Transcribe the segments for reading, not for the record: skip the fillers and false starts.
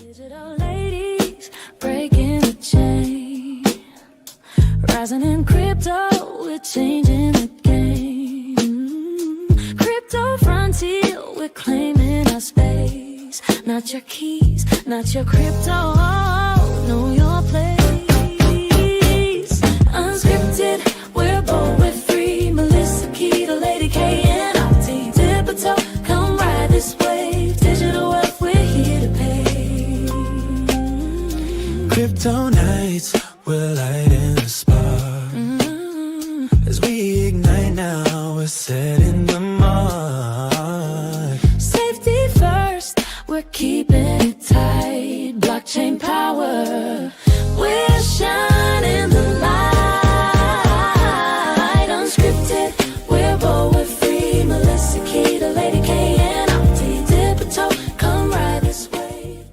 Digital ladies breaking the chain, rising in crypto, we're changing the game. Crypto frontier, we're claiming our space. Not your keys, not your crypto, know your place. Unscripted, we're bold, we're free. Melissa, Keda, Lady K, and Digital, come ride this wave. Digital wealth, we're here to pay. Crypto nights, we're lighting the spark. As we ignite now, we're setting the mark. Safety first, we're keeping it tight. Blockchain power, we're shining the light. Unscripted, we're bold, we're free. Melissa, Keda, Lady K, and Digital, come ride this wave.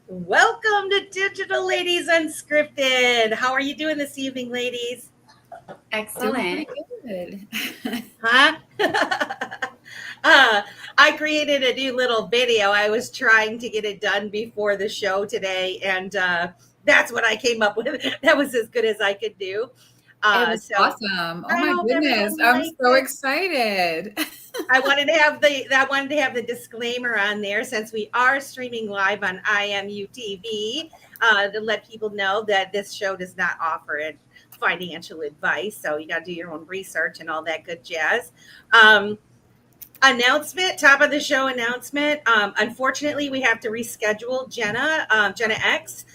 Welcome to Digital Ladies Unscripted. How are you doing this evening, ladies? Excellent. Good. Huh? I created a new little video. I was trying to get it done before the show today, and that's what I came up with. That was as good as I could do. It was awesome. Oh I my hope goodness. everyone I'm liked so it. excited. I wanted to have the disclaimer on there since we are streaming live on IMU TV to let people know that this show does not offer financial advice. So you got to do your own research and all that good jazz. Announcement, top of the show announcement. Unfortunately, we have to reschedule Jenna X.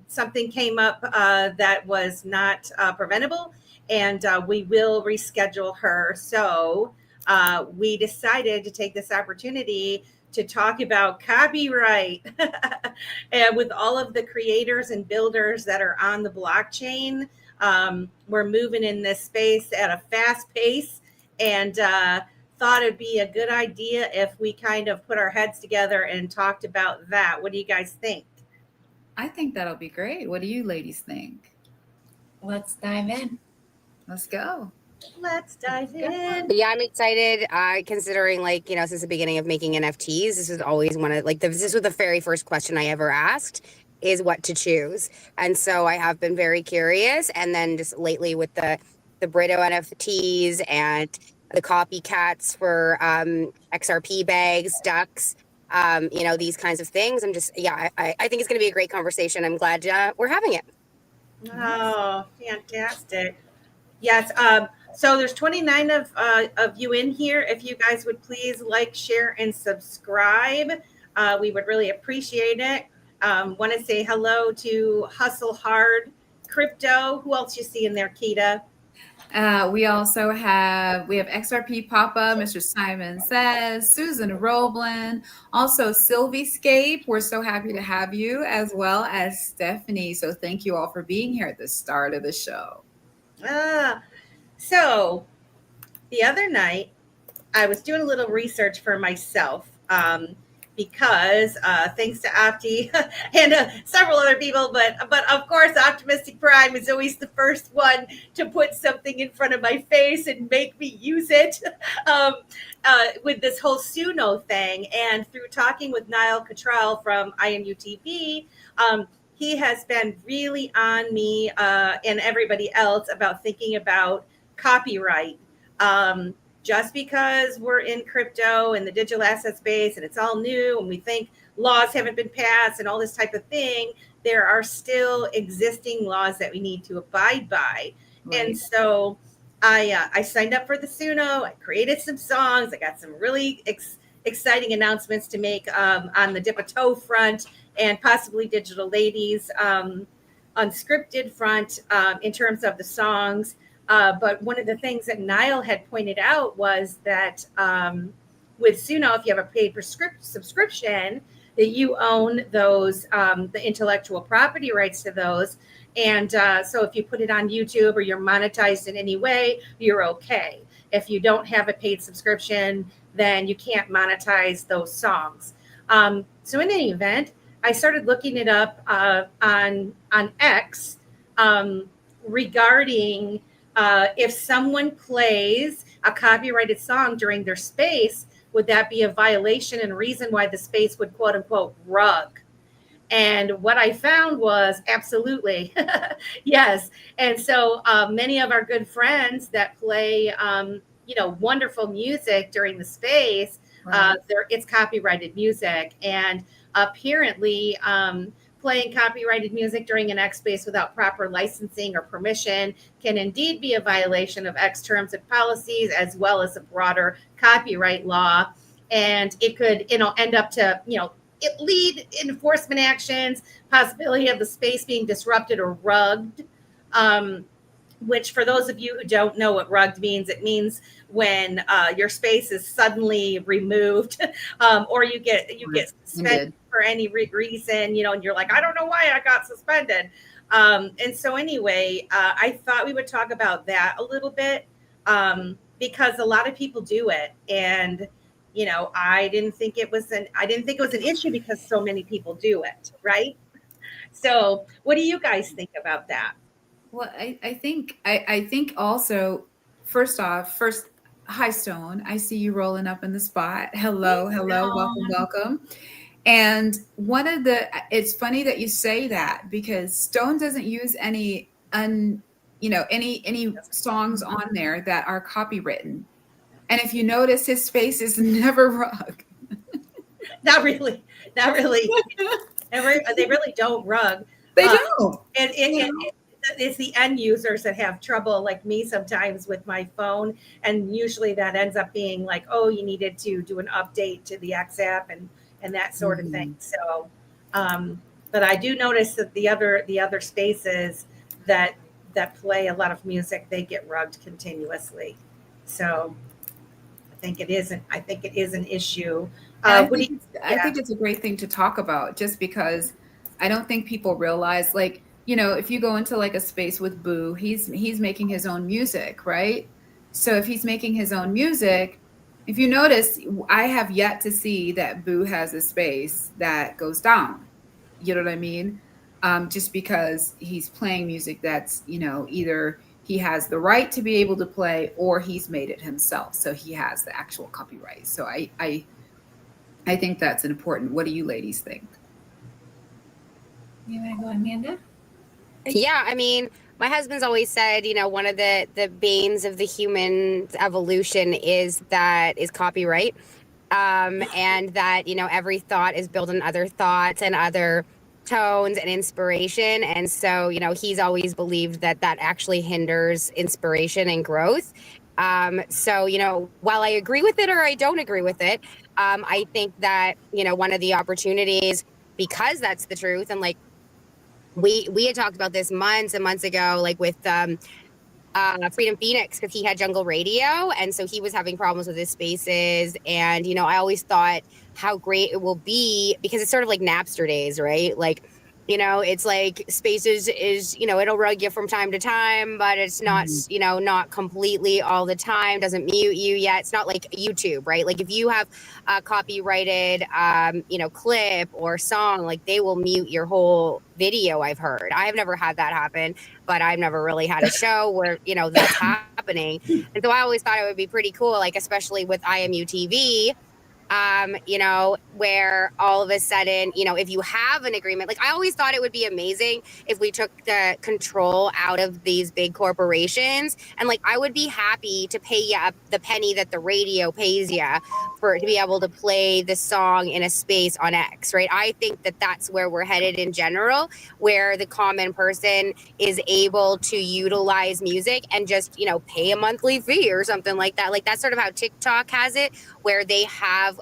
Something came up that was not preventable, and we will reschedule her. So we decided to take this opportunity to talk about copyright and with all of the creators and builders that are on the blockchain. We're moving in this space at a fast pace, and thought it'd be a good idea if we kind of put our heads together and talked about that. What do you guys think? I think that'll be great. What do you ladies think? Let's dive in. Let's go. Let's dive in. Yeah, I'm excited. Considering, since the beginning of making NFTs, this is always this was the very first question I ever asked, is what to choose. And so I have been very curious. And then just lately with the Brito NFTs and the copycats for XRP bags, ducks, these kinds of things. I think it's going to be a great conversation. I'm glad we're having it. Oh, fantastic. Yes. So there's 29 of you in here. If you guys would please like, share, and subscribe, we would really appreciate it. Want to say hello to Hustle Hard Crypto. Who else you see in there, Keda? We have XRP Papa, Mr. Simon Says, Susan Roblin, also Sylvie Scape. We're so happy to have you, as well as Stephanie. So thank you all for being here at the start of the show. So the other night, I was doing a little research for myself because thanks to Opti and several other people, but of course, Optimistic Prime is always the first one to put something in front of my face and make me use it with this whole Suno thing. And through talking with Niall Cottrell from IMU TV, he has been really on me and everybody else about thinking about copyright. Just because we're in crypto and the digital asset space and it's all new and we think laws haven't been passed and all this type of thing, there are still existing laws that we need to abide by. Right. And so I signed up for the Suno. I created some songs. I got some really exciting announcements to make on the Dip a Toe front and possibly Digital Ladies Unscripted front in terms of the songs. But one of the things that Niall had pointed out was that with Suno, if you have a paid subscription, that you own those, the intellectual property rights to those. And so if you put it on YouTube or you're monetized in any way, you're okay. If you don't have a paid subscription, then you can't monetize those songs. So in any event, I started looking it up on X regarding if someone plays a copyrighted song during their space, would that be a violation and reason why the space would quote unquote rug? And what I found was absolutely yes. And so many of our good friends that play, wonderful music during the space, Right. it's copyrighted music. And apparently, playing copyrighted music during an X space without proper licensing or permission can indeed be a violation of X terms and policies, as well as a broader copyright law. And it could, end up to, it lead enforcement actions, possibility of the space being disrupted or rugged. Which, for those of you who don't know what rugged means, it means when your space is suddenly removed, or you get suspended for any reason, and you're like, I don't know why I got suspended. And so anyway, I thought we would talk about that a little bit, because a lot of people do it, and I didn't think it was an issue because so many people do it, right? So, what do you guys think about that? Well, I think also, first off, hi Stone. I see you rolling up in the spot. Hello, welcome. And it's funny that you say that, because Stone doesn't use any songs on there that are copywritten. And if you notice, his face is never rug. Not really. They really don't rug. They don't. And it's the end users that have trouble, like me sometimes, with my phone. And usually that ends up being like, oh, you needed to do an update to the X app and that sort of thing. So, but I do notice that the other spaces that play a lot of music, they get rugged continuously. So I think it is an issue. I think it's a great thing to talk about, just because I don't think people realize, like, if you go into like a space with Boo, he's making his own music, right? So if he's making his own music, if you notice, I have yet to see that Boo has a space that goes down. You know what I mean? Just because he's playing music that's, either he has the right to be able to play, or he's made it himself. So he has the actual copyright. So I think that's important. What do you ladies think? You want to go, Amanda? Yeah, I mean, my husband's always said, one of the banes of the human evolution is copyright. And that, every thought is built on other thoughts and other tones and inspiration. And so, he's always believed that actually hinders inspiration and growth. So, while I agree with it or I don't agree with it, I think that, one of the opportunities, because that's the truth, and like we had talked about this months and months ago, like with Freedom Phoenix, because he had Jungle Radio, and so he was having problems with his spaces. And I always thought how great it will be, because it's sort of like Napster days, right? Like, it's like spaces is, it'll rug you from time to time, but it's not, not completely all the time, doesn't mute you yet. It's not like YouTube, right? Like if you have a copyrighted, clip or song, like they will mute your whole video. I've heard. I have never had that happen, but I've never really had a show where, that's happening. And so I always thought it would be pretty cool, like, especially with IMU TV, where all of a sudden, if you have an agreement, like I always thought it would be amazing if we took the control out of these big corporations, and like I would be happy to pay you the penny that the radio pays you to be able to play the song in a space on X, right? I think that that's where we're headed in general, where the common person is able to utilize music and just, pay a monthly fee or something like that. Like that's sort of how TikTok has it, where they have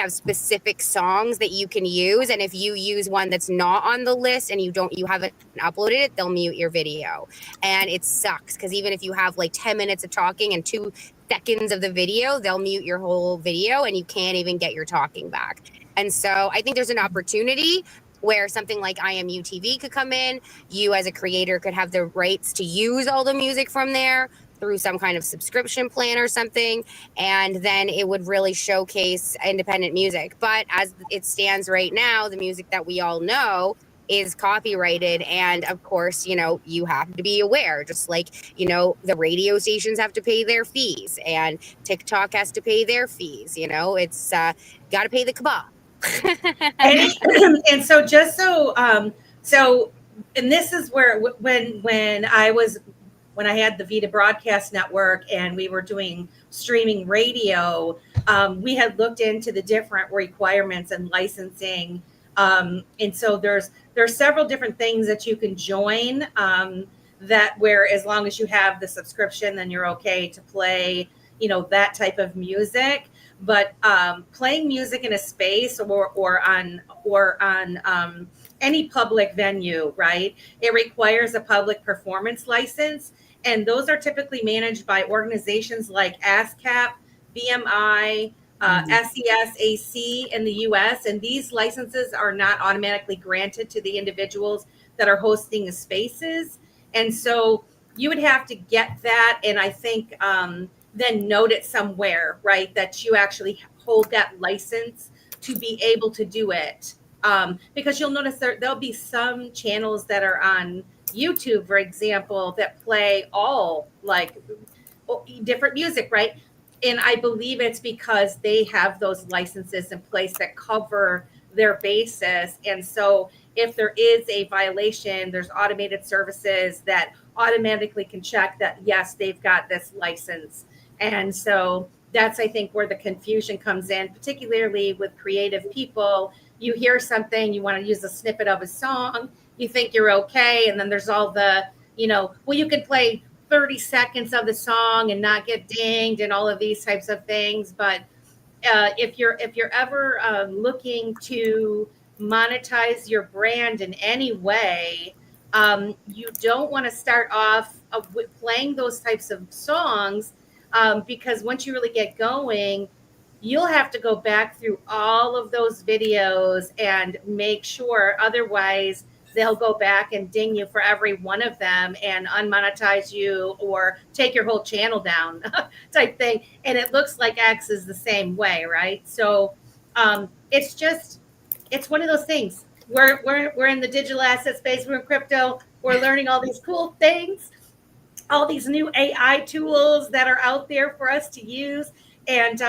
specific songs that you can use, and if you use one that's not on the list and you haven't uploaded it, they'll mute your video. And it sucks, because even if you have like 10 minutes of talking and 2 seconds of the video, they'll mute your whole video and you can't even get your talking back. And so I think there's an opportunity where something like IMU TV could come in. You as a creator could have the rights to use all the music from there through some kind of subscription plan or something, and then it would really showcase independent music. But as it stands right now, the music that we all know is copyrighted. And of course, you have to be aware, just like, the radio stations have to pay their fees and TikTok has to pay their fees. It's got to pay the cabal. And, and so just so and this is where when I had the Vita Broadcast Network and we were doing streaming radio, we had looked into the different requirements and licensing. And so there's several different things that you can join, that where as long as you have the subscription, then you're okay to play, that type of music. But playing music in a space or on any public venue, right? It requires a public performance license. And those are typically managed by organizations like ASCAP, BMI, SESAC in the US. And these licenses are not automatically granted to the individuals that are hosting the spaces. And so you would have to get that. And I think then note it somewhere, right? That you actually hold that license to be able to do it. Because you'll notice there'll be some channels that are on YouTube, for example, that play all like different music, right? And I believe it's because they have those licenses in place that cover their basis. And so if there is a violation, there's automated services that automatically can check that, yes, they've got this license. And so that's, I think, where the confusion comes in, particularly with creative people. You hear something, you want to use a snippet of a song, you think you're okay. And then there's all the, well, you can play 30 seconds of the song and not get dinged and all of these types of things. But if you're ever looking to monetize your brand in any way, you don't want to start off with playing those types of songs, because once you really get going, you'll have to go back through all of those videos and make sure, otherwise they'll go back and ding you for every one of them and unmonetize you or take your whole channel down type thing. And it looks like X is the same way, right? So it's one of those things. We're in the digital asset space, we're in crypto, we're learning all these cool things, all these new AI tools that are out there for us to use. And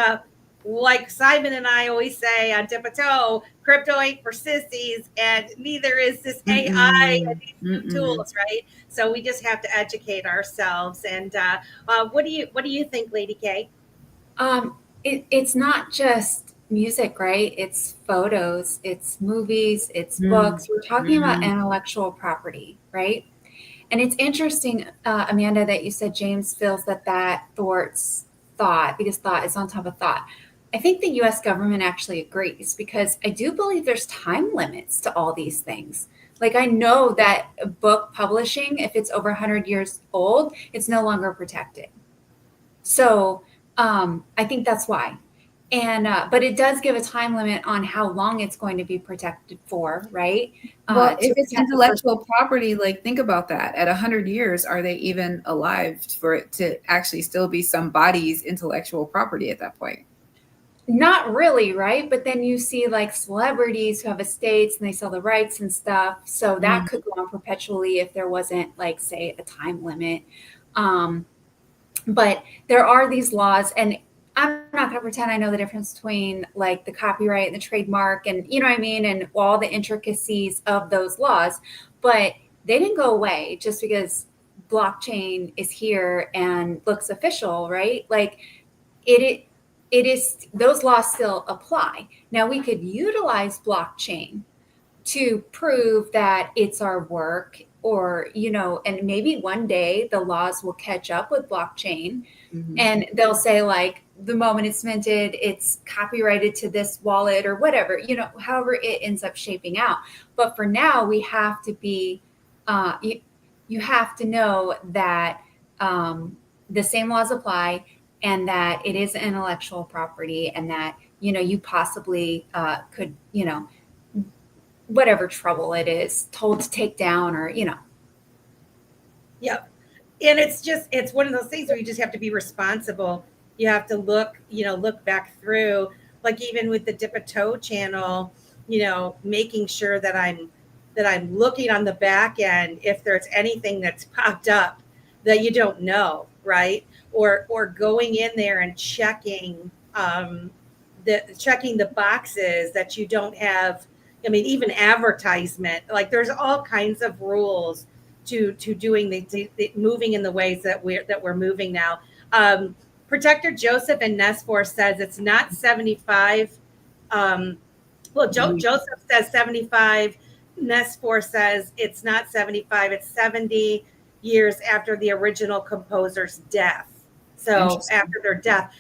like Simon and I always say on Tip of Toe, crypto ain't for sissies, and neither is this AI and these new tools, right? So we just have to educate ourselves. And what do you think, Lady K? It's not just music, right? It's photos, it's movies, it's books. We're talking about intellectual property, right? And it's interesting, Amanda, that you said James feels that thwarts thought, because thought is on top of thought. I think the US government actually agrees, because I do believe there's time limits to all these things. Like, I know that book publishing, if it's over 100 years old, it's no longer protected. So I think that's why. And but it does give a time limit on how long it's going to be protected for, right? Well, if it's intellectual property, like, think about that. At 100 years, are they even alive for it to actually still be somebody's intellectual property at that point? Not really, right? But then you see like celebrities who have estates and they sell the rights and stuff. So that could go on perpetually if there wasn't, like, say, a time limit. But there are these laws, and I'm not going to pretend I know the difference between like the copyright and the trademark and, you know what I mean, and all the intricacies of those laws. But they didn't go away just because blockchain is here and looks official, right? Like, it is, those laws still apply. Now, we could utilize blockchain to prove that it's our work, or, and maybe one day the laws will catch up with blockchain and they'll say, like, the moment it's minted, it's copyrighted to this wallet or whatever, however it ends up shaping out. But for now, we have to be, you have to know that the same laws apply, and that it is intellectual property, and that, you possibly could, whatever trouble it is, told to take down, or, Yep. And it's one of those things where you just have to be responsible. You have to look back through, like, even with the Dip a Toe channel, making sure that that I'm looking on the back end if there's anything that's popped up that you don't know, right? Or going in there and checking the boxes that you don't have. I mean, even advertisement, like there's all kinds of rules to doing the moving in the ways that we're moving now. Protector Joseph in Nesfor says it's not 75. Joseph says 75. Nesfor says it's not 75. It's 70 years after the original composer's death. So after their death.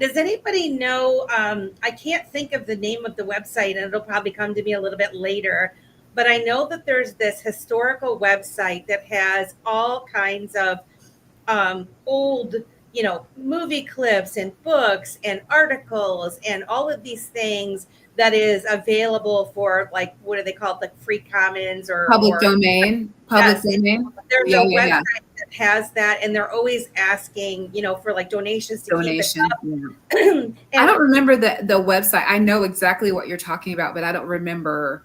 Does anybody know? I can't think of the name of the website, and it'll probably come to me a little bit later. But I know that there's this historical website that has all kinds of old, movie clips and books and articles and all of these things that is available for, like, what do they call it? Like free commons or public domain. Public domain. There's a website that has that, and they're always asking, for like donations to keep it up. Yeah. I don't remember the website. I know exactly what you're talking about, but I don't remember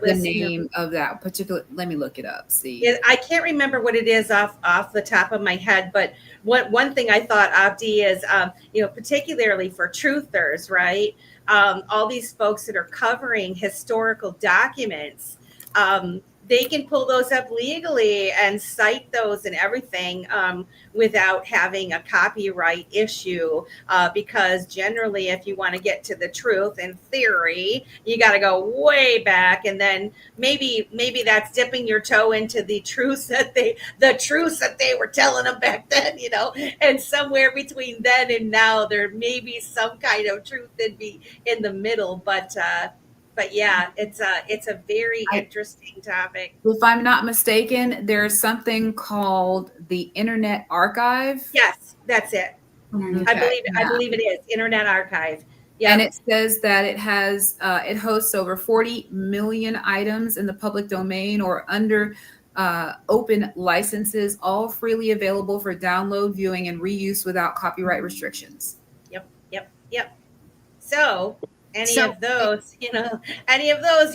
the name of that particular. Let me look it up. See, I can't remember what it is off the top of my head, but one thing I thought, Abdi, is particularly for truthers, right? All these folks that are covering historical documents, they can pull those up legally and cite those and everything without having a copyright issue. Because generally, if you want to get to the truth, in theory, you got to go way back, and then maybe that's dipping your toe into the truths that they were telling them back then, And somewhere between then and now, there may be some kind of truth in the middle, but yeah, it's a very interesting topic. If I'm not mistaken, there's something called the Internet Archive. Yes, that's it. Okay. I believe it is Internet Archive. Yeah, and it says that it has it hosts over 40 million items in the public domain or under open licenses, all freely available for download, viewing, and reuse without copyright restrictions. Yep. So. Any of those you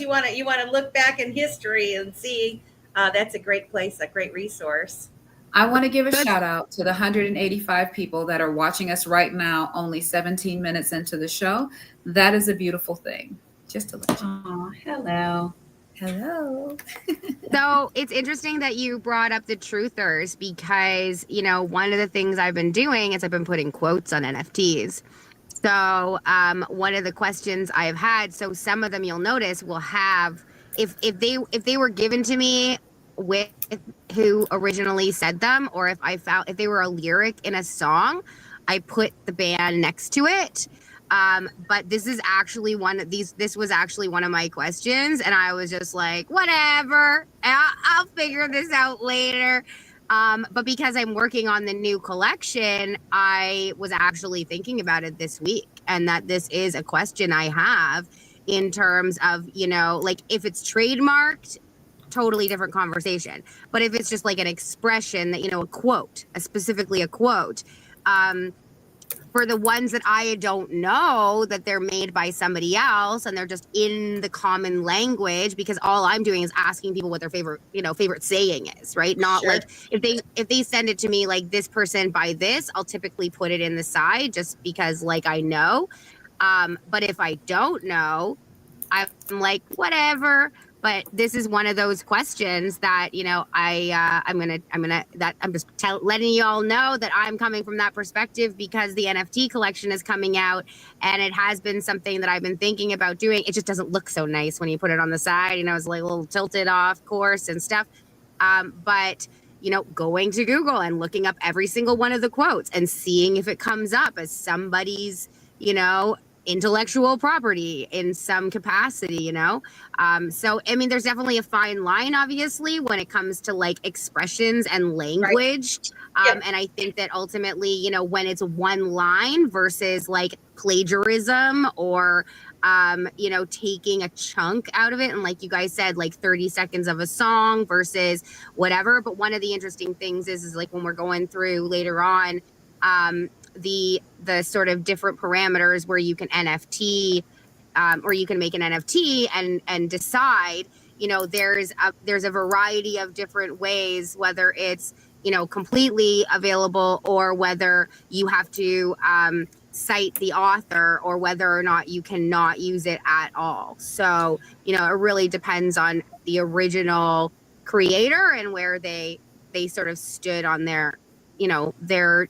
want to look back in history and see, that's a great place, a great resource. I want to give a shout out to the 185 people that are watching us right now, only 17 minutes into the show. That is a beautiful thing. Just to let you know. Hello. So it's interesting that you brought up the truthers, because, one of the things I've been doing is I've been putting quotes on NFTs. So one of the questions I've had, so some of them you'll notice will have, if they were given to me with who originally said them, or if they were a lyric in a song, I put the band next to it. But this was actually one of my questions, and I was just like, whatever, I'll figure this out later. But because I'm working on the new collection, I was actually thinking about it this week, and that this is a question I have in terms of, like, if it's trademarked, totally different conversation. But if it's just like an expression that, a quote, specifically a quote, for the ones that I don't know that they're made by somebody else and they're just in the common language, because all I'm doing is asking people what their favorite saying is, right? Not sure. Like if they send it to me like this person by this, I'll typically put it in the side just because like I know. But if I don't know, I'm like, whatever. But this is one of those questions that, I'm just letting you all know that I'm coming from that perspective, because the NFT collection is coming out, and it has been something that I've been thinking about doing. It just doesn't look so nice when you put it on the side, it's like a little tilted off course and stuff. But going to Google and looking up every single one of the quotes and seeing if it comes up as somebody's, intellectual property in some capacity, so I mean, there's definitely a fine line, obviously, when it comes to like expressions and language. Right. And I think that ultimately, when it's one line versus like plagiarism or taking a chunk out of it, and like you guys said, like 30 seconds of a song versus whatever. But one of the interesting things is like when we're going through later on, the sort of different parameters where you can NFT, or you can make an NFT and decide, there's a variety of different ways, whether it's, completely available or whether you have to cite the author or whether or not you cannot use it at all. So, it really depends on the original creator and where they sort of stood on their, their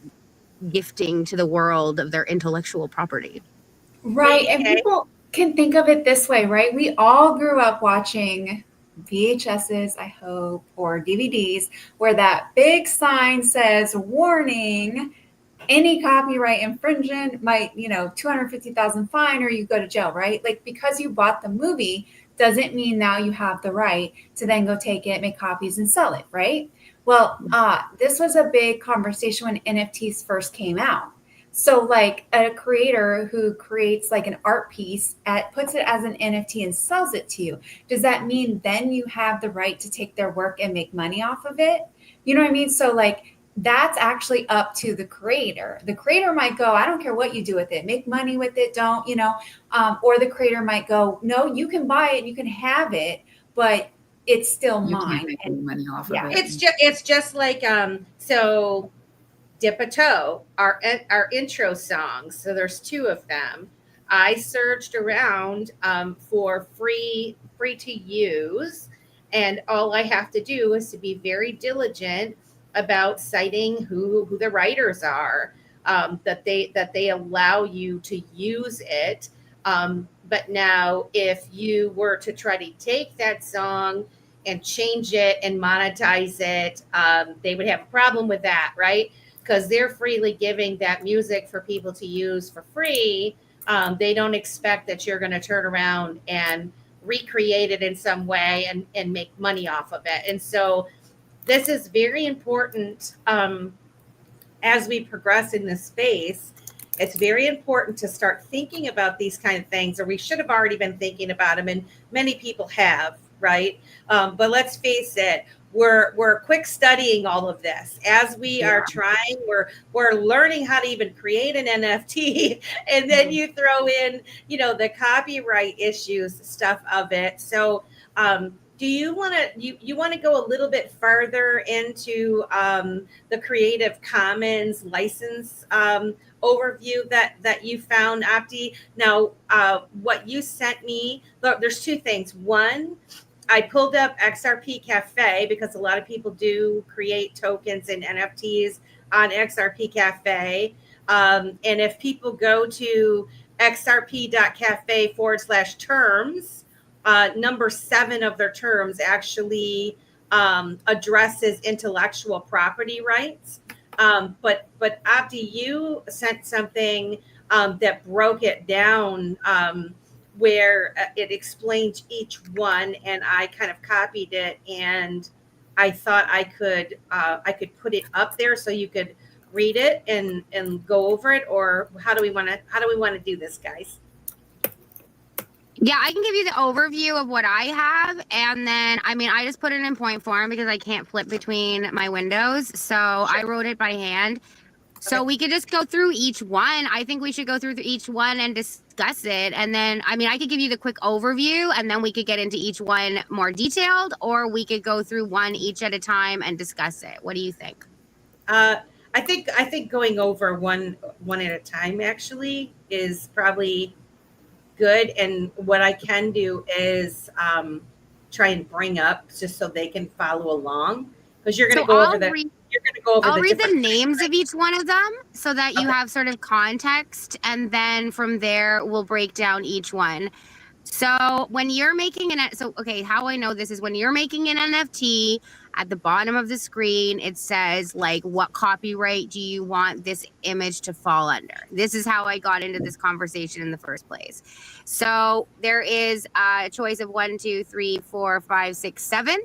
gifting to the world of their intellectual property. Right. And Okay. people can think of it this way, right? We all grew up watching VHSs, I hope, or DVDs where that big sign says, warning, any copyright infringement might, 250,000 fine or you go to jail, right? Like, because you bought the movie doesn't mean now you have the right to then go take it, make copies and sell it, right? Well, this was a big conversation when NFTs first came out. So like a creator who creates like an art piece, puts it as an NFT and sells it to you, does that mean then you have the right to take their work and make money off of it? You know what I mean? So like, that's actually up to the creator. The creator might go, I don't care what you do with it, make money with it, don't, or the creator might go, no, you can buy it, you can have it, but it's still You mine. can't make any money off of it. It's just like so Dip a Toe, our intro songs. So there's two of them. I searched around for free to use, and all I have to do is to be very diligent about citing who the writers are, that they allow you to use it. But now, if you were to try to take that song and change it and monetize it, they would have a problem with that, right? Because they're freely giving that music for people to use for free. They don't expect that you're going to turn around and recreate it in some way and make money off of it. And so this is very important as we progress in this space. It's very important to start thinking about these kind of things, or we should have already been thinking about them, and many people have, right? But let's face it, we're quick studying all of this as we are trying. We're learning how to even create an NFT, and then you throw in, the copyright issues stuff of it. So, do you want to you want to go a little bit further into the Creative Commons license overview that you found, Apti? Now, what you sent me, there's two things. One, I pulled up XRP Cafe because a lot of people do create tokens and NFTs on XRP Cafe. And if people go to xrp.cafe/terms, number 7 of their terms actually addresses intellectual property rights. But Abdi, you sent something that broke it down, where it explained each one, and I kind of copied it, and I thought I could put it up there so you could read it and go over it. Or how do we want to do this, guys? Yeah, I can give you the overview of what I have. And then, I just put it in point form because I can't flip between my windows. So I wrote it by hand. So we could just go through each one. I think we should go through each one and discuss it. And then, I could give you the quick overview and then we could get into each one more detailed, or we could go through one each at a time and discuss it. What do you think? I think going over one at a time actually is probably good. And what I can do is try and bring up just so they can follow along, because you're going to go over the. You're going to go over. I'll read the names of each one of them so that you have sort of context, and then from there we'll break down each one. So when you're making how I know this is when you're making an NFT, at the bottom of the screen, it says like, what copyright do you want this image to fall under? This is how I got into this conversation in the first place. So there is a choice of 1, 2, 3, 4, 5, 6, 7,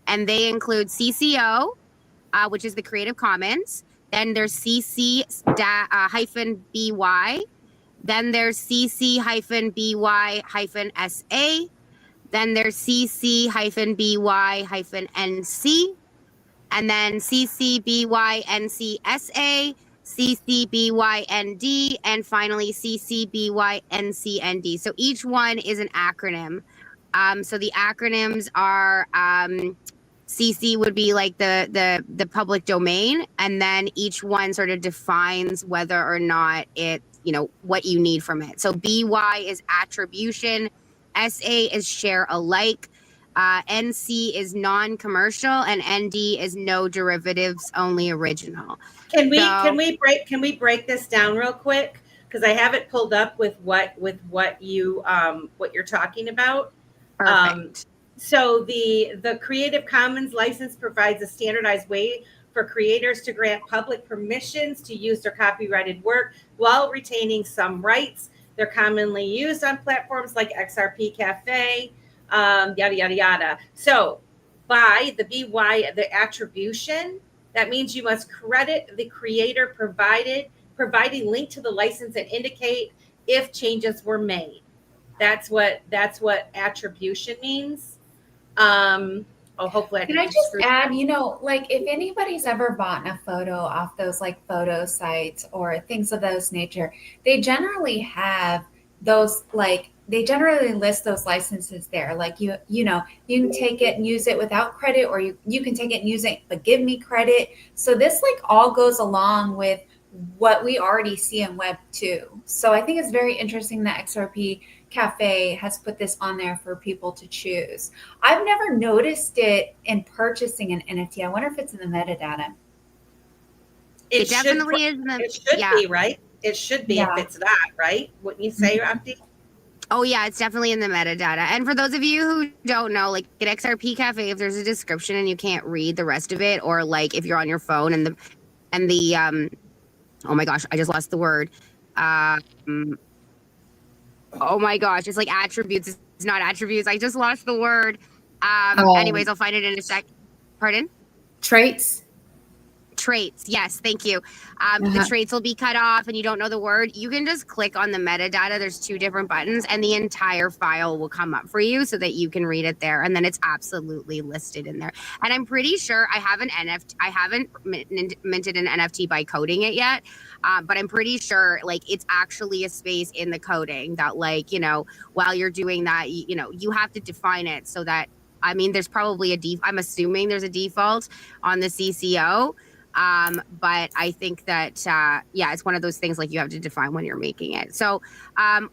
and they include CCO, which is the Creative Commons. Then there's CC-BY. Then there's CC-BY-SA. Then there's CC-BY-NC. And then CC-BY-NCSA, CC-BY-ND, and finally CC-BY-NCND. So each one is an acronym So the acronyms are CC would be like the public domain, and then each one sort of defines whether or not it, what you need from it. So BY is attribution, SA is share alike, NC is non-commercial, and ND is no derivatives, only original. Can we break this down real quick? Because I have it pulled up with what you're talking about. Perfect. So the Creative Commons license provides a standardized way for creators to grant public permissions to use their copyrighted work while retaining some rights. They're commonly used on platforms like XRP Cafe, yada, yada, yada. So by the BY, the attribution, that means you must credit the creator providing link to the license and indicate if changes were made. That's what attribution means. Hopefully I Can I just add, like if anybody's ever bought a photo off those like photo sites or things of those nature, they generally have those they generally list those licenses there. Like you can take it and use it without credit, or you can take it and use it, but give me credit. So this like all goes along with what we already see in Web 2. So I think it's very interesting that XRP Cafe has put this on there for people to choose. I've never noticed it in purchasing an NFT. I wonder if it's in the metadata. It definitely is. It should be, right? It should be if it's that, right? Wouldn't you say, Rapti? Oh yeah, it's definitely in the metadata. And for those of you who don't know, like at XRP Cafe, if there's a description and you can't read the rest of it, or like if you're on your phone and the oh my gosh, I just lost the word. Oh my gosh, it's like attributes. It's not attributes. I just lost the word. Anyways, I'll find it in a sec. Pardon? Traits. Yes, thank you. The traits will be cut off and you don't know the word. You can just click on the metadata. There's 2 different buttons and the entire file will come up for you so that you can read it there. And then it's absolutely listed in there. And I'm pretty sure I haven't minted an NFT by coding it yet. But I'm pretty sure like it's actually a space in the coding that while you're doing that, you have to define it so that, there's probably I'm assuming there's a default on the CCO. But I think that, it's one of those things like you have to define when you're making it. So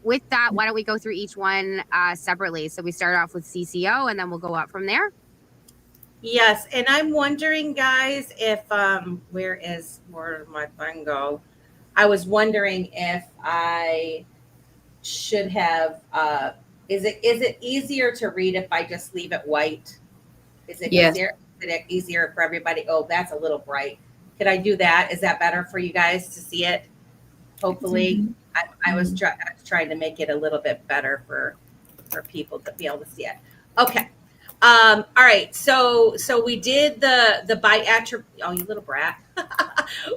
with that, why don't we go through each one separately? So we start off with CCO and then we'll go up from there. Yes. And I'm wondering, guys, if, where did my thing go? I was wondering if I should have, is it easier to read if I just leave it white? Is it easier? Is it easier for everybody? Oh, that's a little bright. Could I do that? Is that better for you guys to see it? Hopefully. I was trying to make it a little bit better for people to be able to see it. Okay. All right. So we did the by attribute. Oh, you little brat.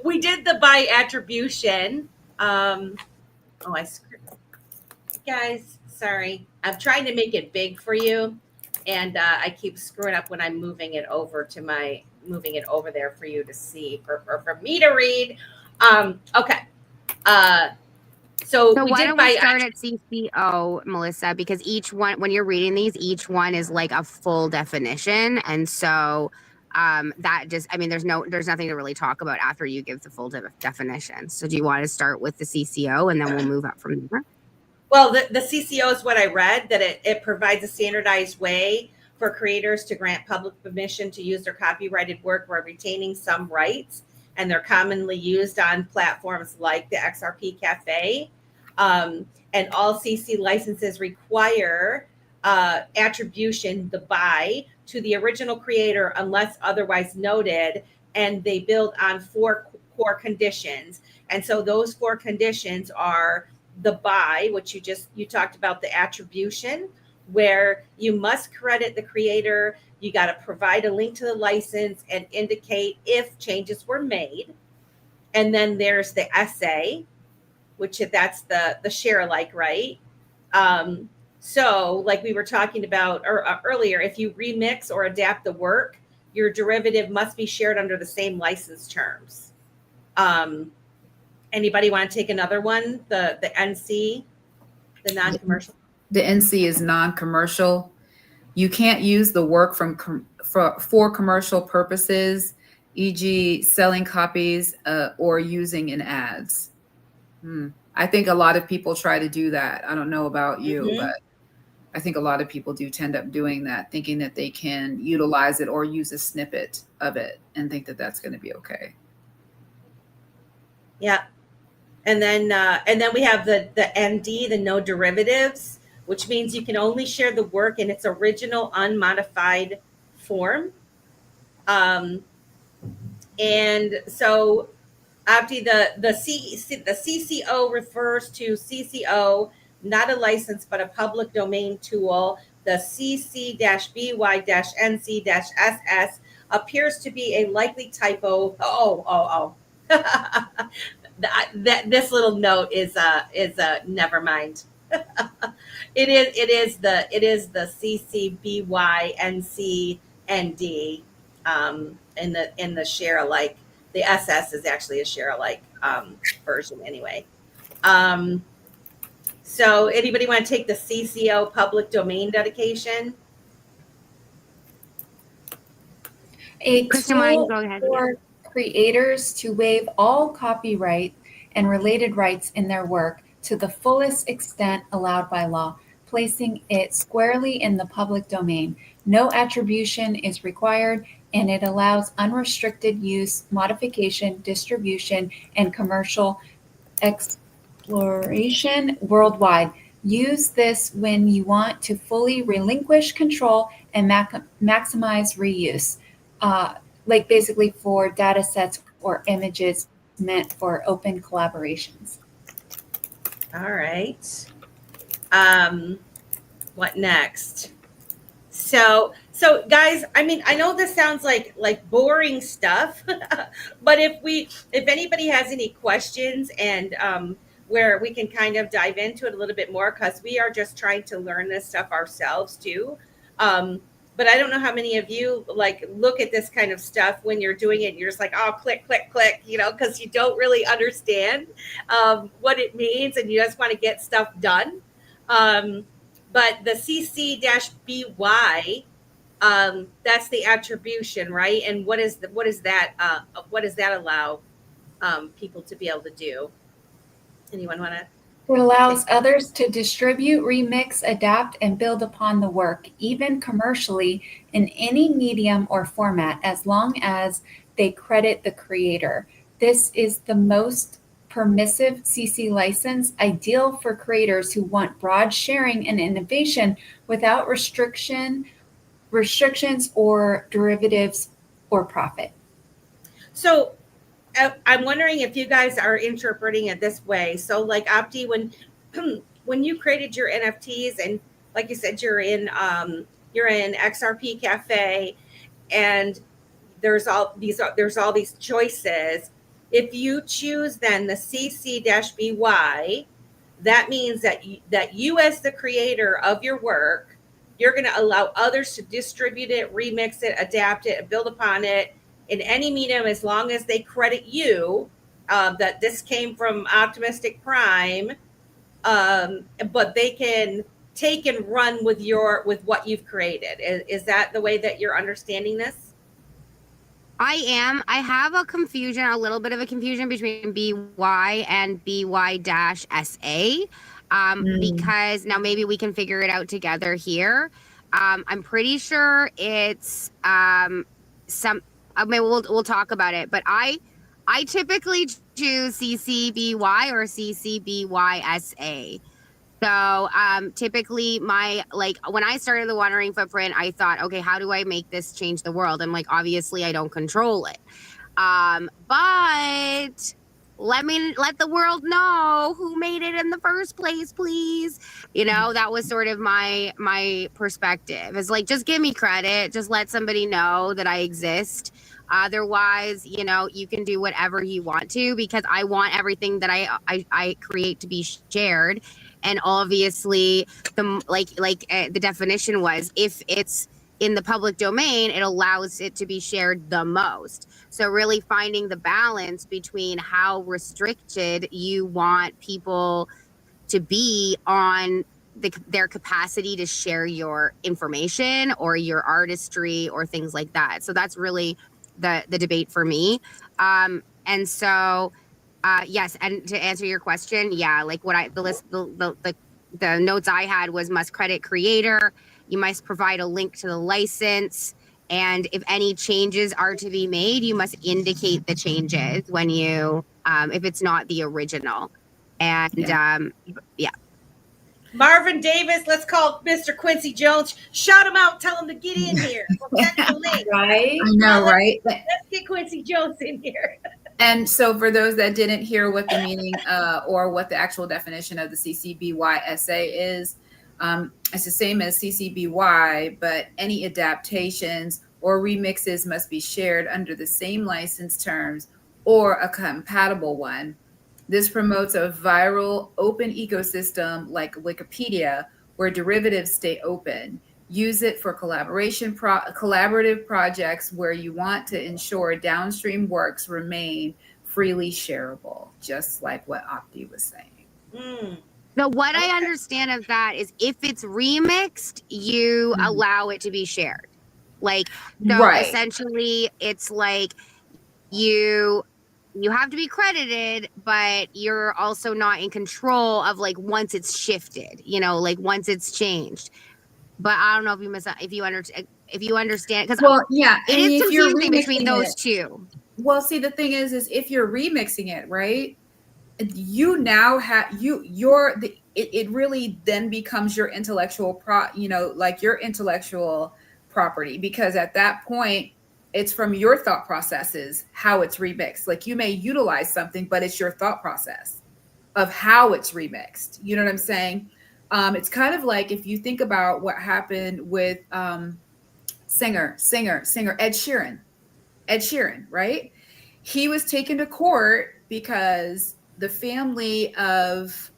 We did the by attribution. I screwed. Guys, sorry. I'm trying to make it big for you. And I keep screwing up when I'm moving it over there for you to see, or for me to read. Okay. So why don't we start at CCO, Melissa, because each one, when you're reading these, each one is like a full definition. And so that just, there's nothing to really talk about after you give the full definition. So do you want to start with the CCO and then we'll move up from there? Well, the CCO is what I read, that it provides a standardized way for creators to grant public permission to use their copyrighted work while retaining some rights. And they're commonly used on platforms like the XRP Cafe. And all CC licenses require attribution, the by, to the original creator unless otherwise noted. And they build on 4 core conditions. And so those 4 conditions are the by, which you talked about, the attribution, where you must credit the creator. You got to provide a link to the license and indicate if changes were made. And then there's the essay, which that's the share alike, right? So like we were talking about earlier, if you remix or adapt the work, your derivative must be shared under the same license terms. Anybody want to take another one? The NC, the non-commercial? The NC is non-commercial. You can't use the work for commercial purposes, e.g., selling copies or using in ads. I think a lot of people try to do that. I don't know about you, but I think a lot of people do tend up doing that, thinking that they can utilize it or use a snippet of it and think that that's going to be okay. Yeah. And then we have the ND, the no derivatives, which means you can only share the work in its original unmodified form. And so Abdi, the CCO refers to CCO, not a license, but a public domain tool. The CC-BY-NC-SS appears to be a likely typo. This little note is never mind. It is the CC-BY-NC-ND in the share alike. The SS is actually a share alike version anyway. So anybody want to take the CCO public domain dedication? A Kristin, why don't you tool go ahead? for creators to waive all copyright and related rights in their work to the fullest extent allowed by law, placing it squarely in the public domain. No attribution is required, and it allows unrestricted use, modification, distribution, and commercial exploration worldwide. Use this when you want to fully relinquish control and maximize reuse, like basically for data sets or images meant for open collaborations. All right. What next? So guys, I mean, I know this sounds like boring stuff, but if anybody has any questions and where we can kind of dive into it a little bit more, because we are just trying to learn this stuff ourselves too. But I don't know how many of you like look at this kind of stuff when you're doing it and you're just like, oh, click, click, click, because you don't really understand what it means and you just want to get stuff done. But the CC-BY, that's the attribution, right? And what does that allow people to be able to do? Anyone want to? It allows others to distribute, remix, adapt, and build upon the work, even commercially, in any medium or format, as long as they credit the creator. This is the most permissive CC license, ideal for creators who want broad sharing and innovation without restrictions or derivatives or profit. So I'm wondering if you guys are interpreting it this way. So like Abdi, when you created your NFTs and like you said, you're in XRP Cafe and there's all these choices. If you choose then the CC-BY, that means that you as the creator of your work, you're going to allow others to distribute it, remix it, adapt it, build upon it in any medium as long as they credit you that this came from Optimistic Prime, but they can take and run with what you've created. Is that the way that you're understanding this? I am. I have a little bit of a confusion between BY and BY-SA, because now maybe we can figure it out together here. I'm pretty sure it's we'll talk about it, but I typically choose CC-BY or CC-BY-SA. So typically when I started the Wandering Footprint, I thought, okay, how do I make this change the world? And obviously I don't control it. But let the world know who made it in the first place, please. That was sort of my perspective. It's just give me credit. Just let somebody know that I exist. Otherwise, you can do whatever you want to, because I want everything that I create to be shared. And obviously, the definition was, if it's in the public domain, it allows it to be shared the most. So really finding the balance between how restricted you want people to be on their capacity to share your information or your artistry or things like that. So that's really the debate for me. And so yes, and to answer your question, yeah, like what I the notes I had was must credit creator, you must provide a link to the license, and if any changes are to be made, you must indicate the changes when you if it's not the original. And yeah. Marvin Davis, let's call Mr. Quincy Jones. Shout him out. Tell him to get in here. We'll send you a link. Right? I know, right? Let's get Quincy Jones in here. And so for those that didn't hear what the meaning or what the actual definition of the CC BY SA is, it's the same as CC BY, but any adaptations or remixes must be shared under the same license terms or a compatible one. This promotes a viral open ecosystem like Wikipedia, where derivatives stay open. Use it for collaborative projects where you want to ensure downstream works remain freely shareable, just like what Opti was saying. Now, what I understand of that is if it's remixed, you allow it to be shared. Like, so essentially, it's like you have to be credited, but you're also not in control of like once it's shifted, like once it's changed. But I don't know if you understand, because it is confusing between those two. Well, see, the thing is if you're remixing it, right? You now have it really then becomes your intellectual your intellectual property, because at that point it's from your thought processes how it's remixed. Like you may utilize something, but it's your thought process of how it's remixed. You know what I'm saying? It's kind of like if you think about what happened with singer Ed Sheeran, right? He was taken to court because the family of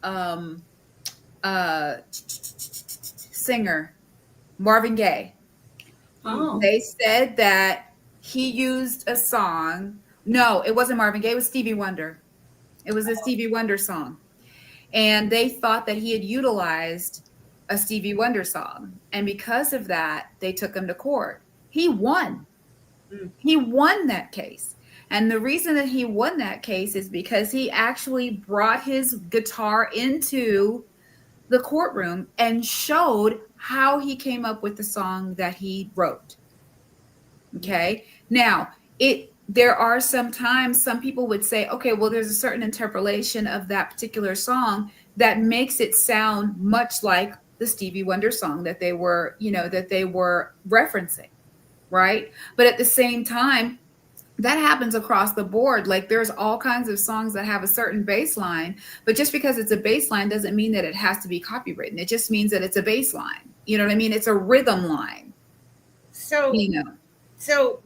singer Marvin Gaye, they said that he used a song. No, it wasn't Marvin Gaye. It was Stevie Wonder. It was a Stevie Wonder song. And they thought that he had utilized a Stevie Wonder song. And because of that, they took him to court. He won. He won that case. And the reason that he won that case is because he actually brought his guitar into the courtroom and showed how he came up with the song that he wrote. Okay. Now, there are sometimes some people would say, okay, well, there's a certain interpolation of that particular song that makes it sound much like the Stevie Wonder song that they were referencing, right? But at the same time, that happens across the board. Like there's all kinds of songs that have a certain bass line, but just because it's a bass line doesn't mean that it has to be copywritten. It just means that it's a bass line. You know what I mean? It's a rhythm line. So, So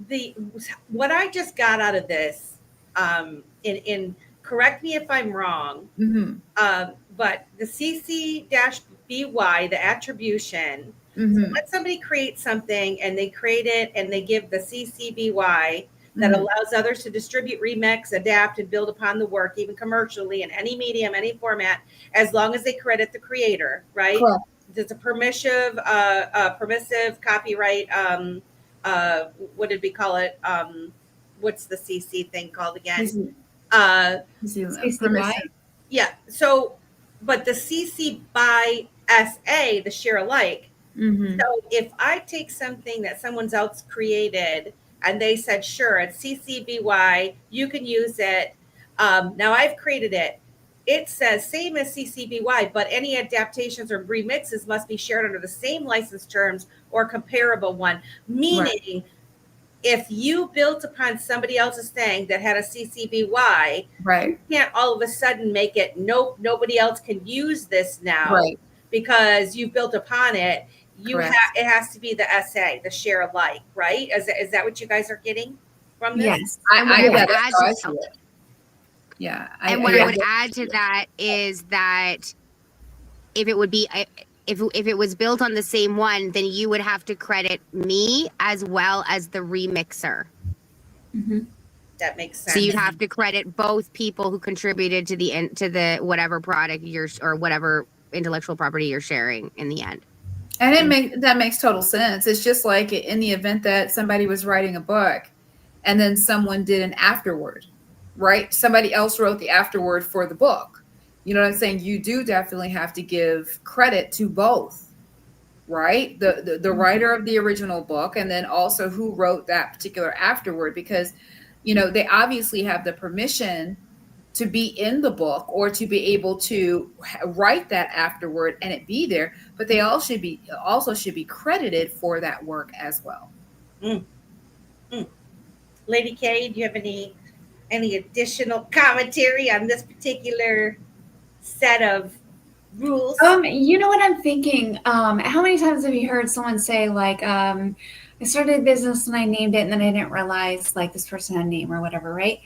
what I just got out of this, in correct me if I'm wrong, but the CC-BY, the attribution, so when somebody creates something and they create it and they give the CC-BY that allows others to distribute, remix, adapt, and build upon the work, even commercially in any medium, any format, as long as they credit the creator, right? Cool. There's a permissive copyright. What did we call it? What's the CC thing called again? CC Yeah. So, but the CC by SA, the share alike. So if I take something that someone else created and they said, sure, it's CC BY, you can use it. Now I've created it. It says same as CC BY, but any adaptations or remixes must be shared under the same license terms or comparable one. Meaning, if you built upon somebody else's thing that had a CC BY, you can't all of a sudden make it, nope, nobody else can use this now because you built upon it. It has to be the SA, the share alike, right? Is that what you guys are getting from this? Yes, I get that. Yeah. And what I would add to that is that if it would be, if it was built on the same one, then you would have to credit me as well as the remixer. That makes sense. So you'd have to credit both people who contributed to the whatever product or whatever intellectual property you're sharing in the end. And that makes total sense. It's just like in the event that somebody was writing a book and then someone did an afterword, right? Somebody else wrote the afterword for the book. You know what I'm saying? You do definitely have to give credit to both, right? The writer of the original book, and then also who wrote that particular afterword, because, you know, they obviously have the permission to be in the book or to be able to write that afterward and it be there, but they all should be credited for that work as well. Mm. Mm. Lady K, do you have any additional commentary on this particular set of rules? You know what I'm thinking? How many times have you heard someone say like, I started a business and I named it and then I didn't realize like this person had a name or whatever, right?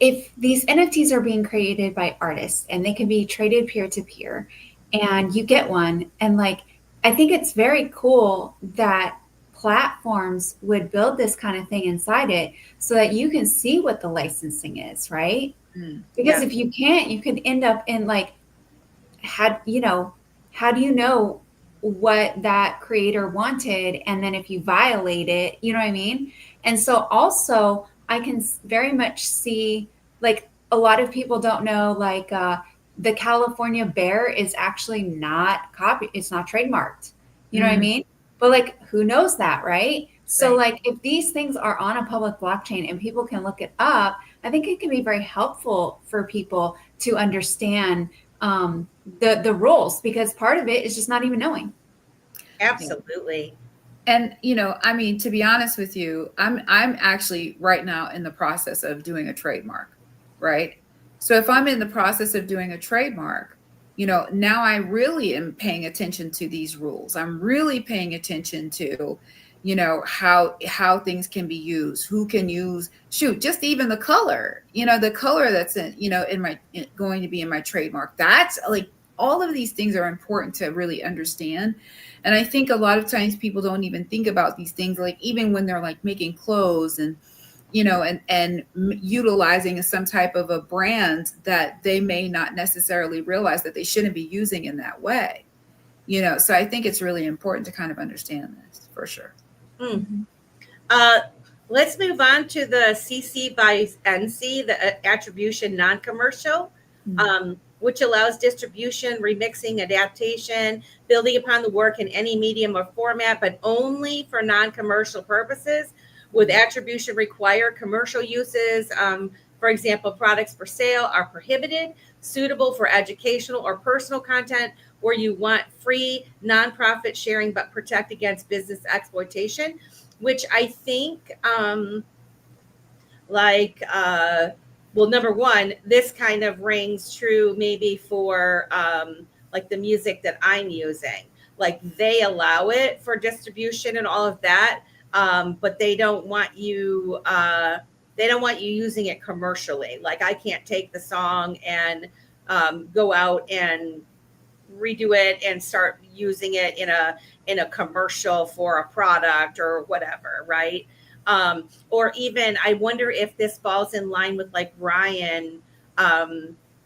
If these NFTs are being created by artists and they can be traded peer to peer and you get one, and like, I think it's very cool that platforms would build this kind of thing inside it so that you can see what the licensing is, right? Because if you can't, you could end up in like, how do you know what that creator wanted? And then if you violate it, you know what I mean? And so also I can very much see, like, a lot of people don't know, like, the California bear is actually not it's not trademarked. You know what I mean? But like, who knows that, right? So like, if these things are on a public blockchain and people can look it up, I think it can be very helpful for people to understand the rules, because part of it is just not even knowing. Absolutely. And, you know, I mean, to be honest with you, I'm actually right now in the process of doing a trademark, right? So if I'm in the process of doing a trademark, you know, now I really am paying attention to these rules. I'm really paying attention to, you know, how things can be used, who can use, just even the color, you know, the color that's in, you know, going to be in my trademark. That's like, all of these things are important to really understand. And I think a lot of times people don't even think about these things, like even when they're like making clothes and, you know, and utilizing some type of a brand that they may not necessarily realize that they shouldn't be using in that way. You know, so I think it's really important to kind of understand this for sure. Let's move on to the CC by NC, the attribution non-commercial, which allows distribution, remixing, adaptation, building upon the work in any medium or format, but only for non-commercial purposes. With attribution required, commercial uses, for example, products for sale are prohibited, suitable for educational or personal content, where you want free nonprofit sharing but protect against business exploitation, which I think well, number one, this kind of rings true maybe for like the music that I'm using. Like, they allow it for distribution and all of that, but they don't want you using it commercially. Like, I can't take the song and go out and redo it and start using it in a commercial for a product or whatever, right? Or even, I wonder if this falls in line with like Ryan,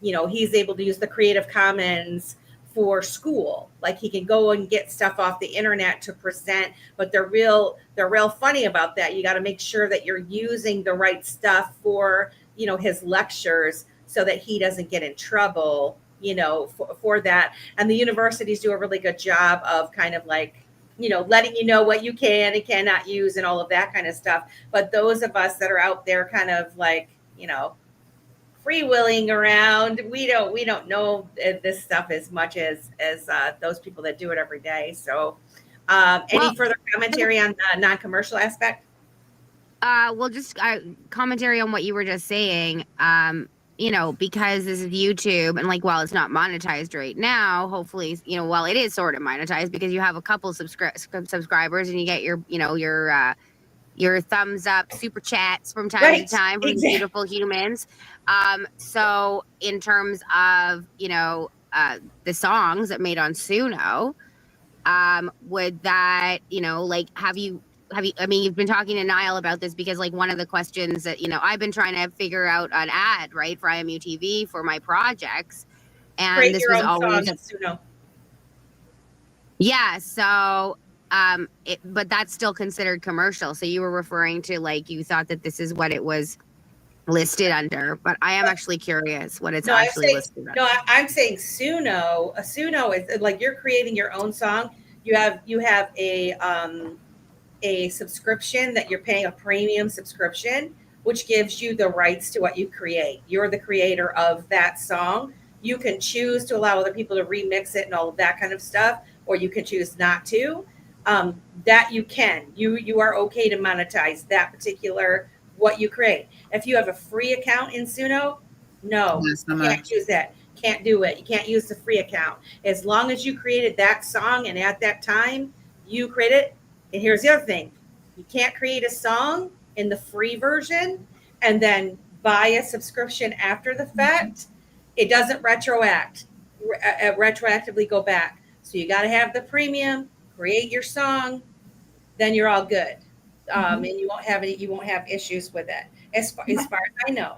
you know, he's able to use the Creative Commons for school. Like, he can go and get stuff off the internet to present, but they're real funny about that. You got to make sure that you're using the right stuff for, you know, his lectures so that he doesn't get in trouble, you know, for that. And the universities do a really good job of kind of like, you know, letting you know what you can and cannot use and all of that kind of stuff. But those of us that are out there kind of like, you know, freewheeling around, we don't know this stuff as much as those people that do it every day. So any further commentary on the non-commercial aspect? Well, just commentary on what you were just saying. You know, because this is YouTube, and like, while it's not monetized right now, hopefully, you know, well, it is sort of monetized because you have a couple subscribers and you get your, you know, your thumbs up, super chats from time to time from beautiful humans. So in terms of, you know, the songs that made on Suno, would that, you know, like, I mean, you've been talking to Niall about this, because like, one of the questions that, you know, I've been trying to figure out an ad, right, for IMU TV for my projects. And Create this your was own song always in Suno. yeah. So, but that's still considered commercial. So you were referring to like you thought that this is what it was listed under, but I am actually curious what it's No, I'm actually saying listed under. no. I'm saying Suno. A Suno is like you're creating your own song. You have a subscription that you're paying, a premium subscription, which gives you the rights to what you create. You're the creator of that song. You can choose to allow other people to remix it and all of that kind of stuff, or you can choose not to. That you can. You are okay to monetize that particular what you create. If you have a free account in Suno, no, Yes, so can't much. use that. Can't do it. You can't use the free account. As long as you created that song and at that time you created. And here's the other thing: you can't create a song in the free version and then buy a subscription after the fact. It doesn't retroactively go back. So you got to have the premium, create your song, then you're all good, and you won't have any. You won't have issues with it, as far as I know.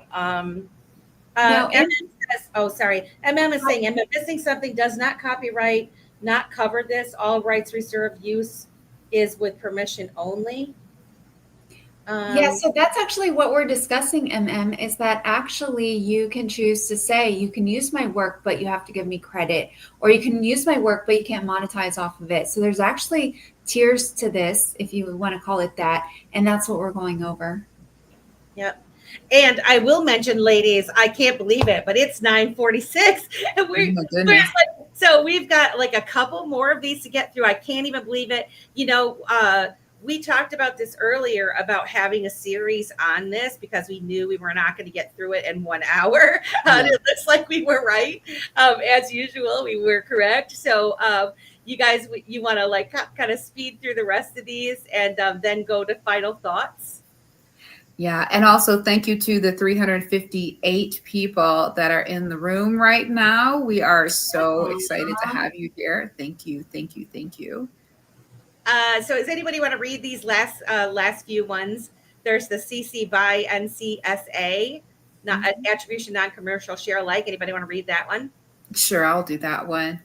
No, MM says, oh, sorry. MM is saying, am I missing something? Does not copyright not cover this? All rights reserved use is with permission only. yeah, so that's actually what we're discussing, is that actually you can choose to say you can use my work, but you have to give me credit, or you can use my work, but you can't monetize off of it. So there's actually tiers to this, if you want to call it that, and that's what we're going over. Yep. And I will mention, ladies, I can't believe it, but it's 9:46, and Oh my we're goodness. like, so we've got like a couple more of these to get through. I can't even believe it. We talked about this earlier about having a series on this because we knew we were not going to get through it in 1 hour. Yeah. It looks like we were right. As usual, we were correct. So you guys, you want to like kind of speed through the rest of these and then go to final thoughts? Yeah, and also thank you to the 358 people that are in the room right now. We are so excited to have you here. Thank you, thank you, thank you. So does anybody want to read these last few ones? There's the CC by NCSA, not attribution, non-commercial, share alike. Anybody want to read that one? Sure, I'll do that one.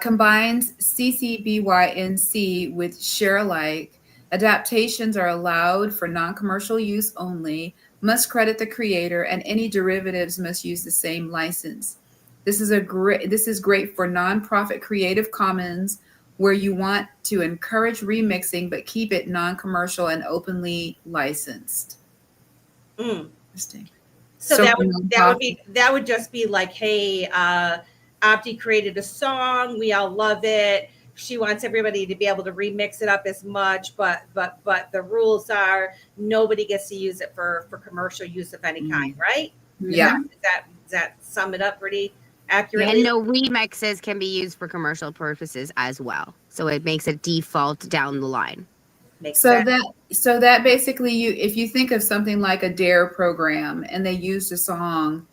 Combines CCBYNC with share alike. Adaptations are allowed for non-commercial use only, must credit the creator, and any derivatives must use the same license. This is great for nonprofit Creative Commons, where you want to encourage remixing but keep it non-commercial and openly licensed. Interesting. So that would just be like, hey, Opti created a song, we all love it. She wants everybody to be able to remix it up as much, but the rules are nobody gets to use it for commercial use of any kind, right? Yeah. Does that sum it up pretty accurately? And no remixes can be used for commercial purposes as well. So it makes a default down the line. Makes sense. So that basically if you think of something like a DARE program and they used a song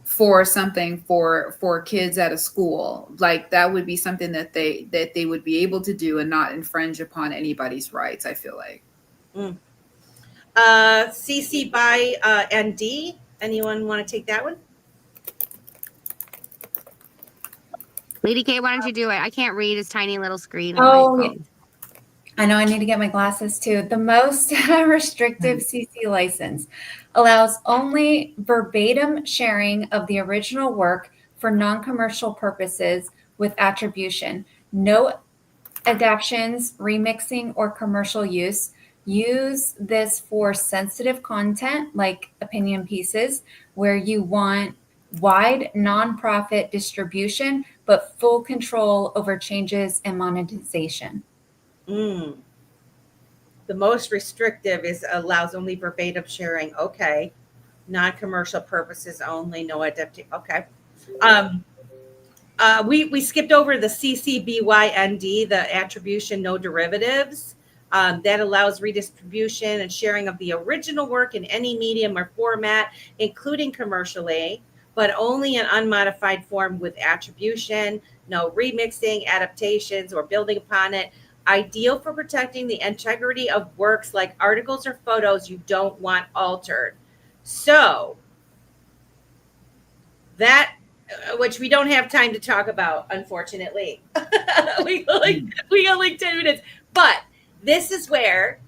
for something for kids at a school, like that would be something that they would be able to do and not infringe upon anybody's rights, I feel like. CC by ND. Anyone want to take that one? Lady K, why don't you do it? I can't read his tiny little screen. Oh, I know I need to get my glasses too. The most restrictive CC license allows only verbatim sharing of the original work for non-commercial purposes with attribution. No adaptations, remixing, or commercial use. Use this for sensitive content like opinion pieces where you want wide nonprofit distribution, but full control over changes and monetization. The most restrictive allows only verbatim sharing. Okay. Non-commercial purposes only, no adaptation. Okay. We skipped over the CCBYND, the attribution, no derivatives. That allows redistribution and sharing of the original work in any medium or format, including commercially, but only in unmodified form with attribution, no remixing, adaptations, or building upon it. Ideal for protecting the integrity of works like articles or photos you don't want altered. So that which we don't have time to talk about, unfortunately. we got like 10 minutes. But this is where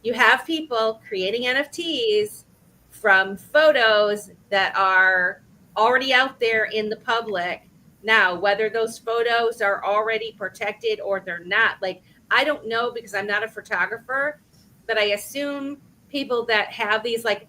you have people creating NFTs from photos that are already out there in the public. Now, whether those photos are already protected or they're not, like, I don't know because I'm not a photographer, but I assume people that have these, like,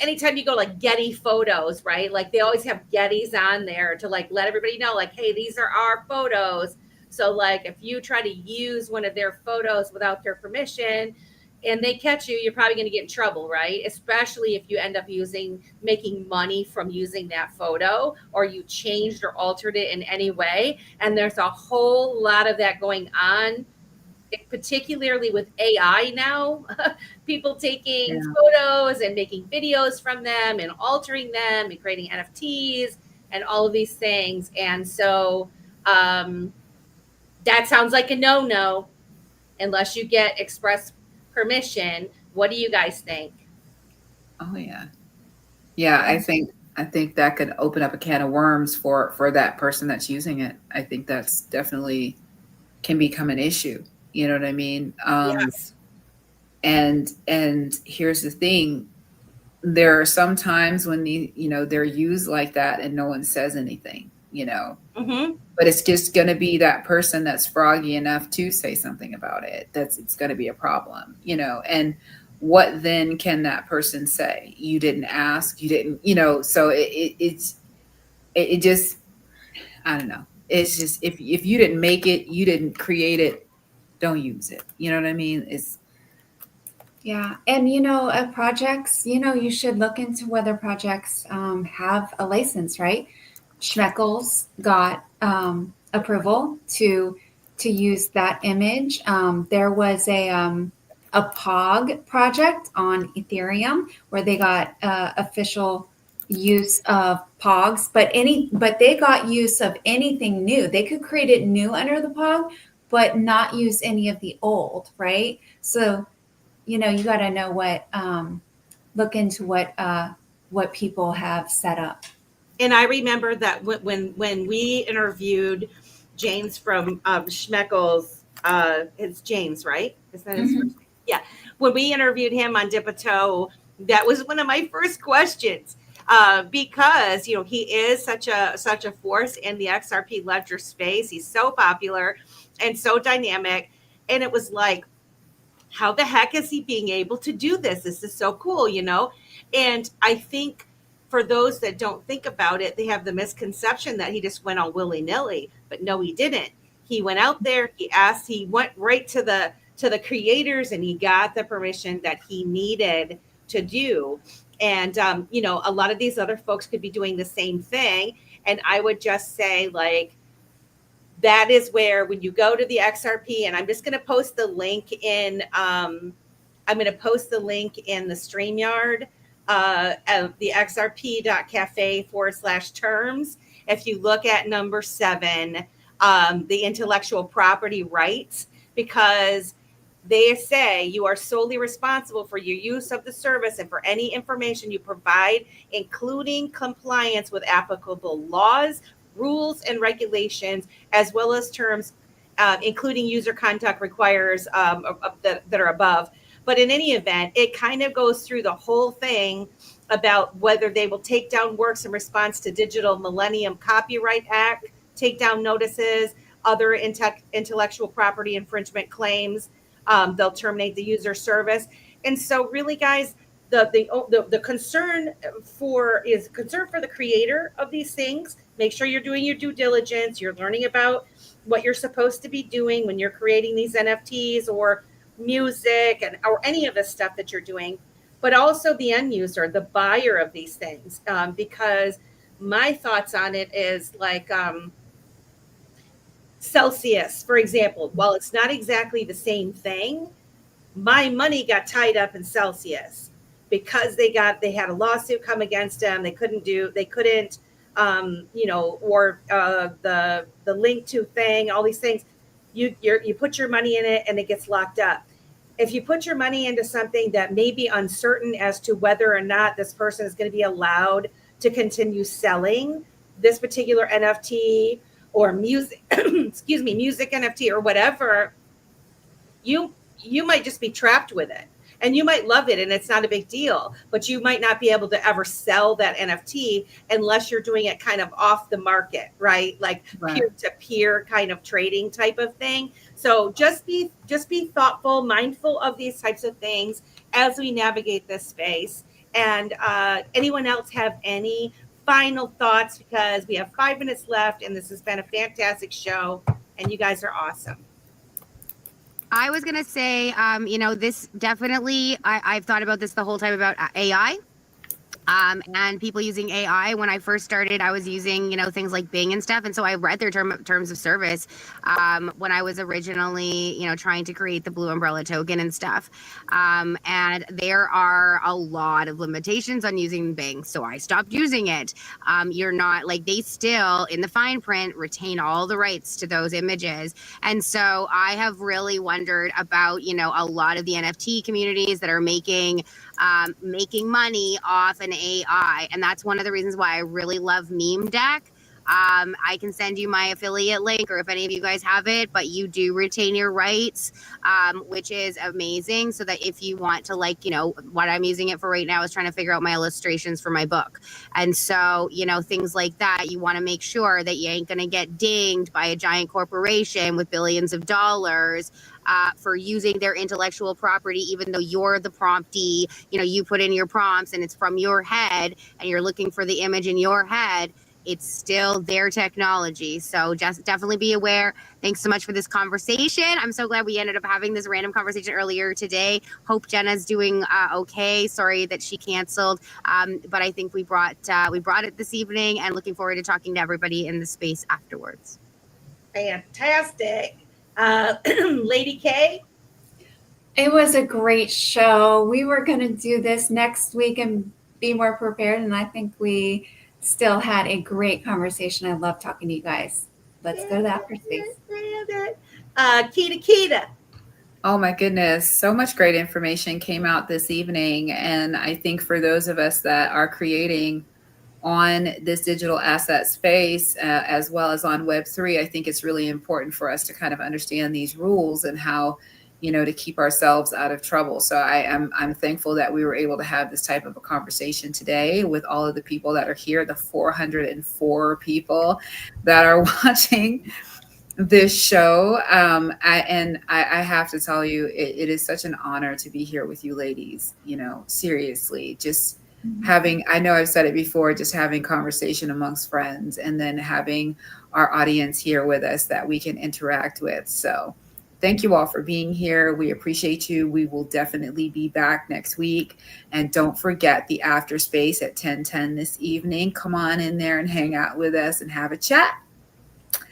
anytime you go like Getty Photos, right? Like they always have Gettys on there to like let everybody know, like, hey, these are our photos. So like if you try to use one of their photos without their permission and they catch you, you're probably going to get in trouble, right? Especially if you end up making money from using that photo, or you changed or altered it in any way. And there's a whole lot of that going on, particularly with AI now. People taking photos and making videos from them and altering them and creating NFTs and all of these things. And so that sounds like a no-no unless you get express permission. What do you guys think? Oh yeah. Yeah, I think that could open up a can of worms for that person that's using it. I think that's definitely can become an issue. You know what I mean? Yes. And here's the thing: there are some times when they're used like that, and no one says anything. But it's just going to be that person that's froggy enough to say something about it. It's going to be a problem. And what then can that person say? You didn't ask. You didn't. So it just, I don't know. It's just if you didn't make it, you didn't create it. Don't use it. You know what I mean? Yeah. And, projects, you should look into whether projects have a license, right? Schmeckles got approval to use that image. There was a POG project on Ethereum where they got official use of POGs, but they got use of anything new. They could create it new under the POG, but not use any of the old, right? So, you got to know look into what people have set up. And I remember that when we interviewed James from Schmeckles, it's James, right? Is that his first name? Yeah. When we interviewed him on Dip a Toe, that was one of my first questions. Because he is such a force in the XRP ledger space. He's so popular and so dynamic, and it was like, how the heck is he being able to do this? This is so cool, And I think for those that don't think about it, they have the misconception that he just went all willy-nilly, but no, he didn't. He went out there, he went right to the creators, and he got the permission that he needed to do. And, a lot of these other folks could be doing the same thing. And I would just say, like, that is where when you go to the XRP, and I'm just going to post the link in, the StreamYard, the xrp.cafe/terms. If you look at number 7, the intellectual property rights, because they say you are solely responsible for your use of the service and for any information you provide, including compliance with applicable laws, rules, and regulations, as well as terms, including user conduct requires that are above. But in any event, it kind of goes through the whole thing about whether they will take down works in response to Digital Millennium Copyright Act, take down notices, other intellectual property infringement claims. They'll terminate the user service. And so really, guys, the concern for the creator of these things. Make sure you're doing your due diligence. You're learning about what you're supposed to be doing when you're creating these NFTs or music or any of the stuff that you're doing, but also the end user, the buyer of these things. Because my thoughts on it is like Celsius, for example. While it's not exactly the same thing, my money got tied up in Celsius because they had a lawsuit come against them. They couldn't or the link to thing, all these things. You put your money in it and it gets locked up. If you put your money into something that may be uncertain as to whether or not this person is going to be allowed to continue selling, this particular NFT or music, excuse me, music NFT or whatever, you might just be trapped with it. And you might love it and it's not a big deal, but you might not be able to ever sell that NFT unless you're doing it kind of off the market, right? Like peer-to-peer kind of trading type of thing. So just be thoughtful, mindful of these types of things as we navigate this space. And anyone else have any final thoughts? Because we have 5 minutes left and this has been a fantastic show and you guys are awesome. I was going to say, this definitely, I've thought about this the whole time about AI. And people using AI. When I first started, I was using, things like Bing and stuff. And so I read their terms of service when I was originally, trying to create the Blue Umbrella token and stuff. And there are a lot of limitations on using Bing. So I stopped using it. You're not they still in the fine print retain all the rights to those images. And so I have really wondered about, a lot of the NFT communities that are making money off an AI. And that's one of the reasons why I really love Meme Deck. I can send you my affiliate link, or if any of you guys have it, but you do retain your rights, which is amazing. So that if you want to what I'm using it for right now is trying to figure out my illustrations for my book. And so, things like that, you want to make sure that you ain't going to get dinged by a giant corporation with billions of dollars for using their intellectual property, even though you're the promptee, you put in your prompts and it's from your head and you're looking for the image in your head. It's still their technology. So just definitely be aware. Thanks so much for this conversation. I'm so glad we ended up having this random conversation earlier today. Hope Jenna's doing okay. Sorry that she canceled. But I think we brought it this evening and looking forward to talking to everybody in the space afterwards. Fantastic. Lady K? It was a great show. We were going to do this next week and be more prepared. And I think we still had a great conversation. I love talking to you guys. Let's go to the after space. Keda. Oh my goodness. So much great information came out this evening. And I think for those of us that are creating on this digital asset space, as well as on Web3, I think it's really important for us to kind of understand these rules and how, to keep ourselves out of trouble. So I'm thankful that we were able to have this type of a conversation today with all of the people that are here, the 404 people that are watching this show. I have to tell you, it is such an honor to be here with you ladies, seriously, just having, I know I've said it before, just having conversation amongst friends and then having our audience here with us that we can interact with. So thank you all for being here. We appreciate you. We will definitely be back next week. And don't forget the after space at 10:10 this evening. Come on in there and hang out with us and have a chat.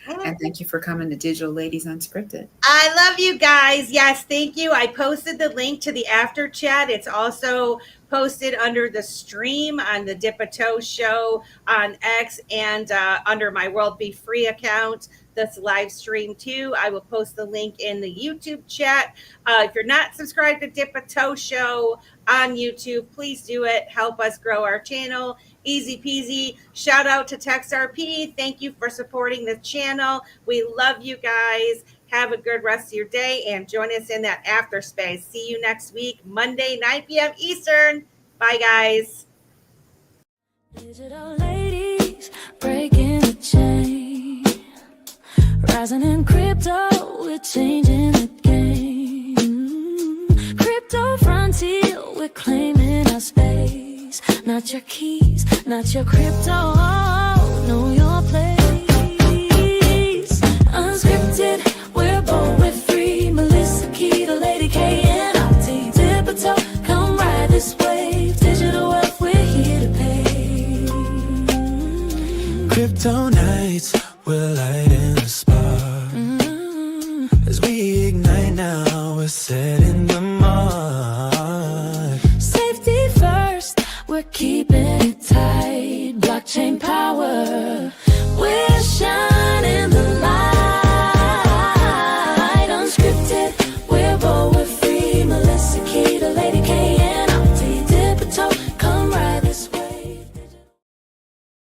And thank you for coming to Digital Ladies Unscripted. I love you guys. Yes, thank you. I posted the link to the after chat. It's also posted under the stream on the Dip a Toe show on X and under my World Be Free account. That's live stream too. I will post the link in the YouTube chat. If you're not subscribed to Dip a Toe show on YouTube, please do it. Help us grow our channel. Easy peasy. Shout out to TextRP. Thank you for supporting the channel. We love you guys. Have a good rest of your day and join us in that after space. See you next week, Monday, 9 p.m. Eastern. Bye, guys. Digital ladies breaking the chain, rising in crypto, we're changing the game. Crypto frontier, we're claiming our space. Not your keys, not your crypto, know your place. Unscripted, we're bold, we're free. Melissa, Keda, Lady K, and Opti. Dip a toe, come ride this wave. Digital wealth, we're here to pay. Crypto nights, we're lighting a spark. As we ignite now, we're setting the mark. Safety first, we're keeping it tight.